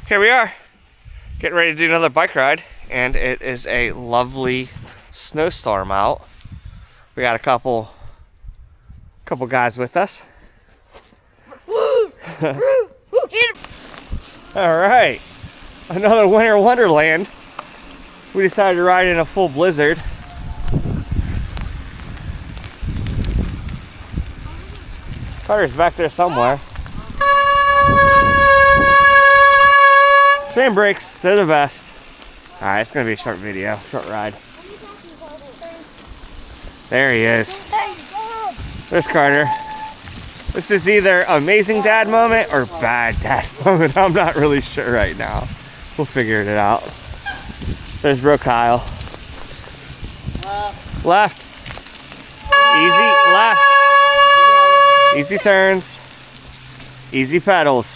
Here we are, getting ready to do another bike ride, and it is a lovely snowstorm out. We got a couple guys with us. All right, another winter wonderland. We decided to ride in a full blizzard. Carter's back there somewhere. Chain brakes, they're the best. Alright, it's gonna be a short video, short ride. There he is. There's Carter. This is either amazing dad moment or bad dad moment. I'm not really sure right now. We'll figure it out. There's bro Kyle. Left. Easy, left. Easy turns. Easy pedals.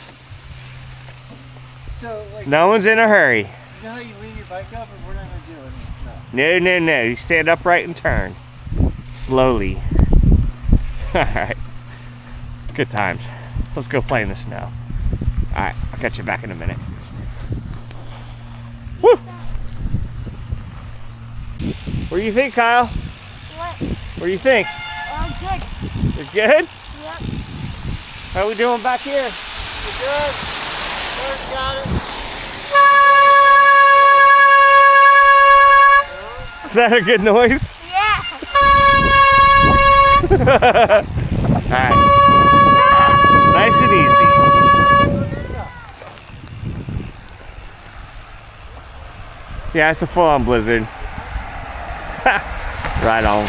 So, like, no one's in a hurry. You know how you lean your bike up, or we're not gonna do it? No. No. You stand upright and turn. Slowly. Alright. Good times. Let's go play in the snow. Alright, I'll catch you back in a minute. Woo! What do you think, Kyle? What? What do you think? Good. You're good? Yep. How are we doing back here? We're good. First got it. Is that a good noise? Yeah. Alright. Nice and easy. Yeah, it's a full-on blizzard. Right on.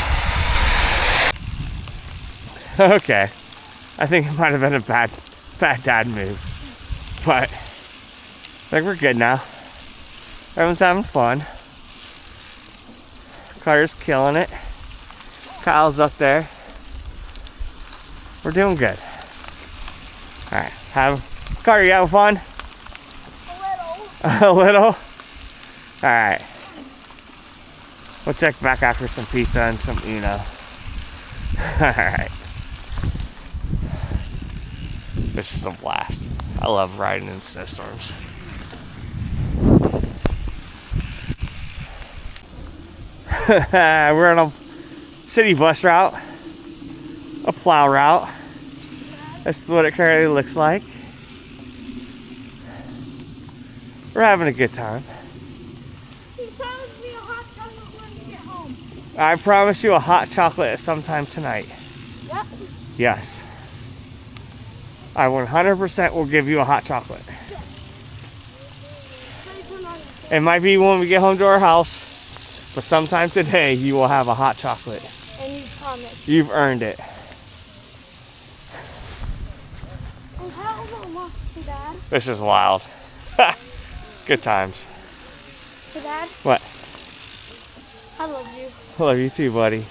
Okay. I think it might have been a bad dad move. But I think we're good now. Everyone's having fun. Carter's killing it. Kyle's up there. We're doing good. Alright. Carter, you having fun? A little. A little? Alright. We'll check back after some pizza and some Uno. Alright. This is a blast. I love riding in snowstorms. We're on a city bus route. A plow route. This is what it currently looks like. We're having a good time. You promised me a hot chocolate when you get home. I promise you a hot chocolate sometime tonight. Yep. Yes. I 100% will give you a hot chocolate. It might be when we get home to our house, but sometime today you will have a hot chocolate. And you promised. You've earned it. And how old am I, Dad? This is wild. Good times. Dad, What? I love you. I love you too, buddy.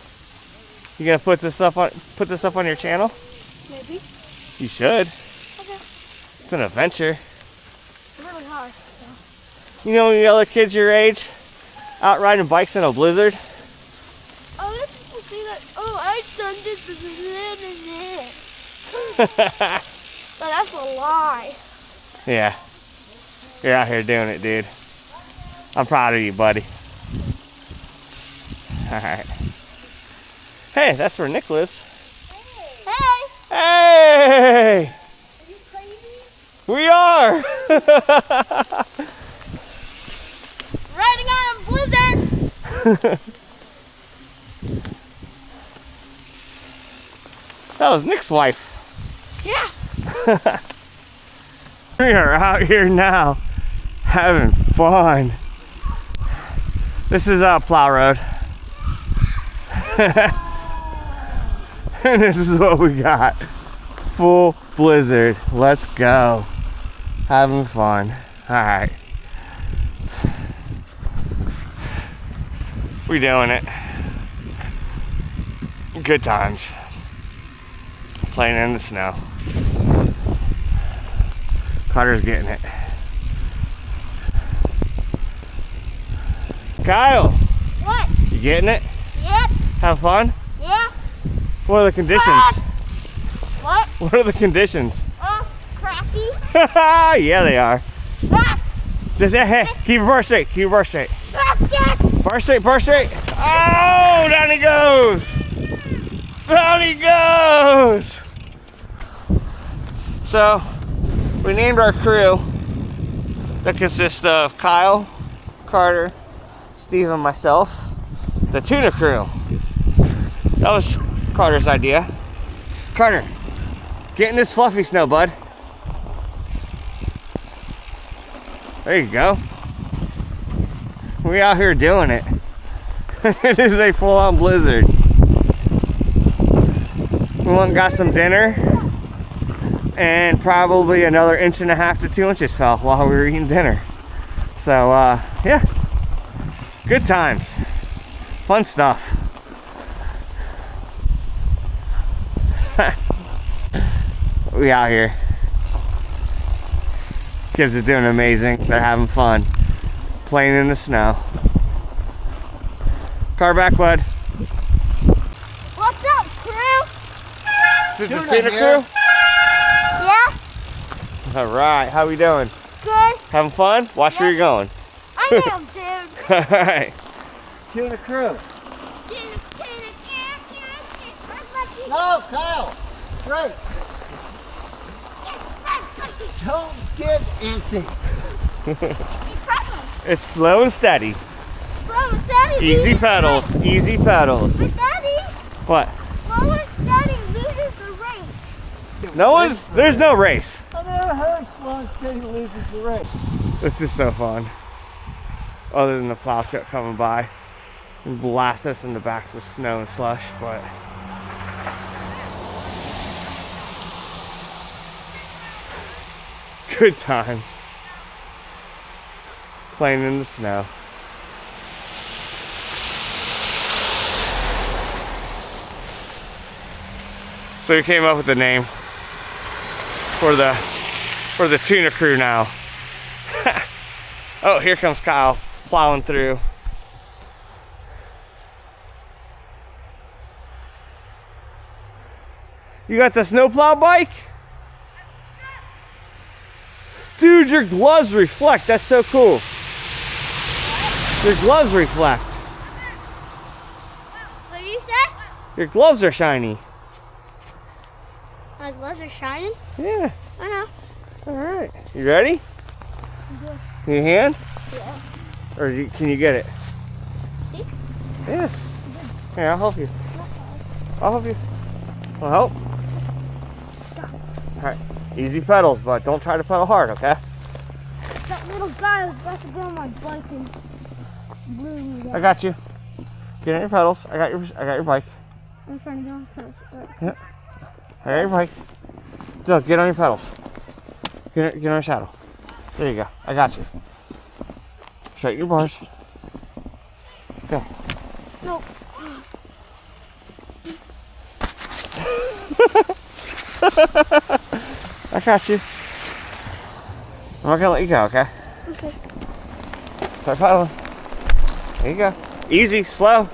You gonna put this up on your channel? Maybe. You should. Okay. It's an adventure. It's really hard. You know any other kids your age out riding bikes in a blizzard? Oh, let people see that. Oh, I done this. But that's a lie. Yeah. You're out here doing it, dude. I'm proud of you, buddy. Alright. Hey, that's where Nick lives. Hey! Hey! Are you crazy? We are! Riding on a blizzard! That was Nick's wife. Yeah. We are out here now having fun. This is a plow road. And this is what we got. Full blizzard. Let's go. Having fun. Alright. We doing it. Good times. Playing in the snow. Carter's getting it. Kyle! What? You getting it? Yep. Have fun? Yeah. What are the conditions? What? What are the conditions? Crappy. Yeah, they are. Ah! Just, hey, keep your bar straight. Keep your bar straight. Basket. Bar straight, bar straight. Oh, down he goes. Down he goes. So, we named our crew that consists of Kyle, Carter, Steve, and myself, the tuna crew. That was Carter's idea. Carter, get in this fluffy snow, bud. There you go. We out here doing it. It is a full-on blizzard. We went and got some dinner, and probably another 1.5 to 2 inches fell while we were eating dinner. So yeah, good times, fun stuff. We out here. Kids are doing amazing. They're having fun playing in the snow. Car back, bud. What's up, crew? Is it the Tuna tuna here. crew? Yeah, All right, how we doing? good. Having fun? Watch where you're going. I am, dude. All right. Tuna crew. No. No, Kyle. Great. Don't get antsy. It's slow and steady. Slow and steady. Easy loses pedals. the race. Easy pedals. But Daddy, What? slow and steady loses the race. No one's. There's no race. I never heard slow and steady loses the race. It's just so fun. Other than the plow truck coming by and blast us in the backs with snow and slush, but good times. Playing in the snow. So we came up with the name for the tuna crew now. Oh, here comes Kyle plowing through. You got the snowplow bike? Dude, your gloves reflect. That's so cool. Your gloves reflect. What do you say? Your gloves are shiny. My gloves are shining? Yeah. I know. All right. You ready? Yeah. Can you hand? Yeah. Or can you get it? See? Yeah. Here, I'll help you. I'll help you. I'll help. All right. Easy pedals, but don't try to pedal hard, okay? That little guy was about to go on my bike and blew me down. I got you. Get on your pedals. I got your bike. I'm trying to go on first. Yeah. I got your bike. Look, get on your pedals. Get on your saddle. There you go. I got you. Straighten your bars. Go. No. I got you. I'm not gonna let you go, okay? Okay. Start pedaling. There you go. Easy, slow.